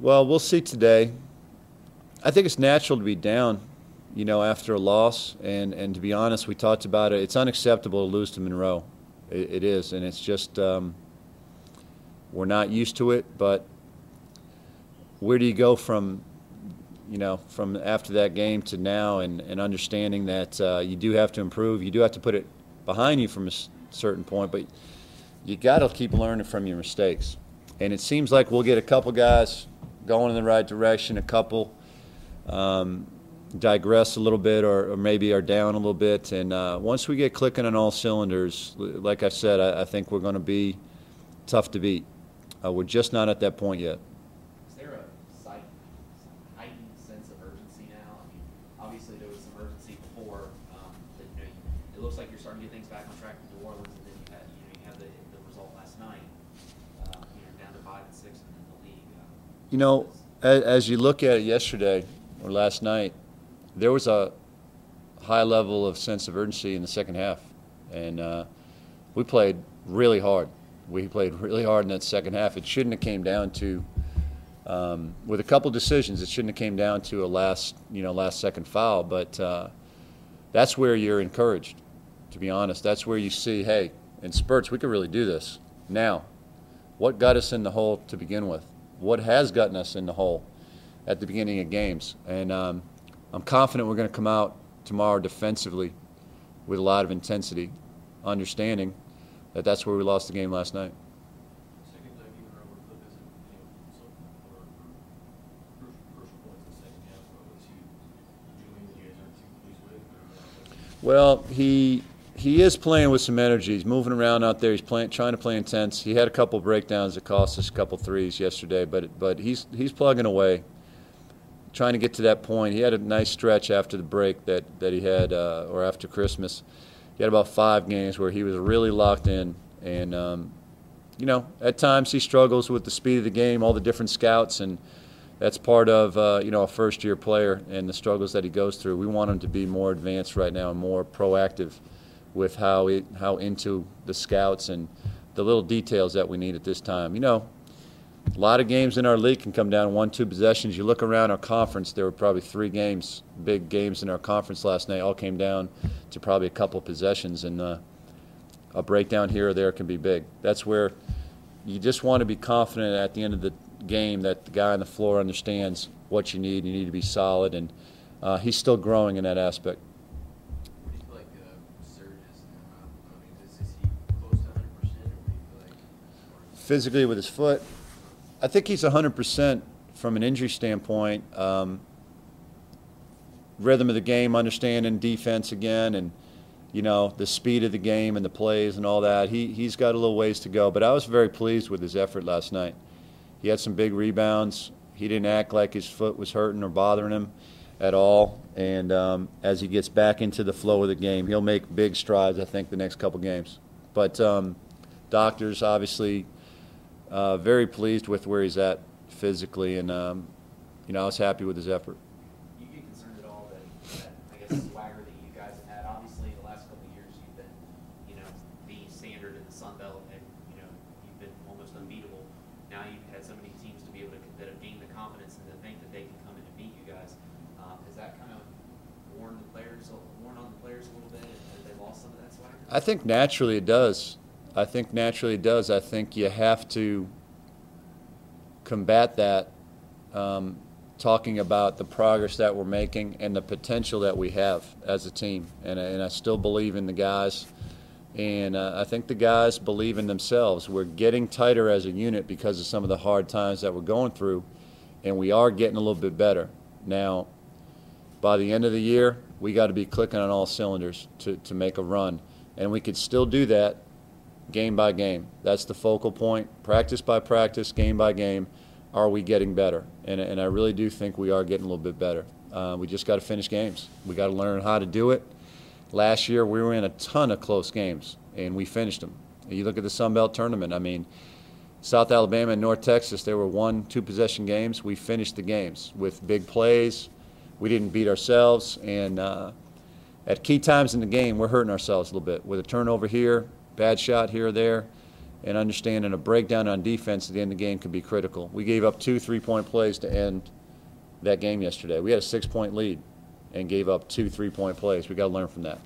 Well, we'll see today. I think it's natural to be down, after a loss. And to be honest, we talked about it. It's unacceptable to lose to Monroe. It is, and it's just we're not used to it. But where do you go from after that game to now, and understanding that you do have to improve. You do have to put it behind you from a certain point, but you got to keep learning from your mistakes. And it seems like we'll get a couple guys going in the right direction, a couple digress a little bit or maybe are down a little bit. And once we get clicking on all cylinders, like I said, I think we're going to be tough to beat. We're just not at that point yet. Is there a heightened sense of urgency now? I mean, obviously there was some urgency before. But, it looks like you're starting to get things back on track in New Orleans, and then you have the result last night. Down to 5 and 6 in the league. As you look at it yesterday or last night, there was a high level of sense of urgency in the second half, and we played really hard. We played really hard in that second half. It shouldn't have came down to, with a couple decisions, it shouldn't have came down to a last second foul. But that's where you're encouraged, to be honest. That's where you see, hey, in spurts we could really do this. Now, what got us in the hole to begin with? What has gotten us in the hole at the beginning of games? And I'm confident we're going to come out tomorrow defensively with a lot of intensity, understanding that that's where we lost the game last night. Second time you were over flip isn't, crucial points in the second half. What was he doing that you guys aren't too pleased with? Well, he is playing with some energy. He's moving around out there. He's trying to play intense. He had a couple breakdowns that cost us a couple threes yesterday, but he's plugging away, trying to get to that point. He had a nice stretch after the break that he had, or after Christmas. He had about 5 games where he was really locked in, and at times he struggles with the speed of the game, all the different scouts, and that's part of a first-year player and the struggles that he goes through. We want him to be more advanced right now and more proactive with how into the scouts and the little details that we need at this time. A lot of games in our league can come down to 1-2 possessions. You look around our conference, there were probably 3 games, big games in our conference last night, all came down to probably a couple possessions, and a breakdown here or there can be big. That's where you just want to be confident at the end of the game that the guy on the floor understands what you need. You need to be solid, and he's still growing in that aspect. What do you feel like Serge is now? I mean, is he close to 100%, or what do you feel like? Physically with his foot, I think he's 100% from an injury standpoint. Rhythm of the game, understanding defense again, and the speed of the game and the plays and all that. He's got a little ways to go, but I was very pleased with his effort last night. He had some big rebounds. He didn't act like his foot was hurting or bothering him at all. And as he gets back into the flow of the game, he'll make big strides, I think, the next couple games. But doctors obviously. Very pleased with where he's at physically, and I was happy with his effort. You get concerned at all that I guess swagger that you guys have had? Obviously, the last couple of years you've been, the standard in the Sun Belt, and you've been almost unbeatable. Now you've had so many teams to be able that have gained the confidence and to think that they can come in and beat you guys. Has that kind of worn on the players a little bit? Have they lost some of that swagger? I think naturally it does. I think you have to combat that, talking about the progress that we're making and the potential that we have as a team. And I still believe in the guys, and I think the guys believe in themselves. We're getting tighter as a unit because of some of the hard times that we're going through, and we are getting a little bit better. Now, by the end of the year, we got to be clicking on all cylinders to make a run, and we could still do that game by game. That's the focal point. Practice by practice, game by game, are we getting better? And I really do think we are getting a little bit better. We just got to finish games. We got to learn how to do it. Last year we were in a ton of close games, and we finished them. You look at the Sun Belt tournament. I mean, South Alabama and North Texas, they were 1-2 possession games. We finished the games with big plays. We didn't beat ourselves, and at key times in the game, we're hurting ourselves a little bit with a turnover here, bad shot here or there. and understanding a breakdown on defense at the end of the game could be critical. We gave up 2 3-point plays to end that game yesterday. We had a 6-point lead and gave up 2 3-point plays. We got to learn from that.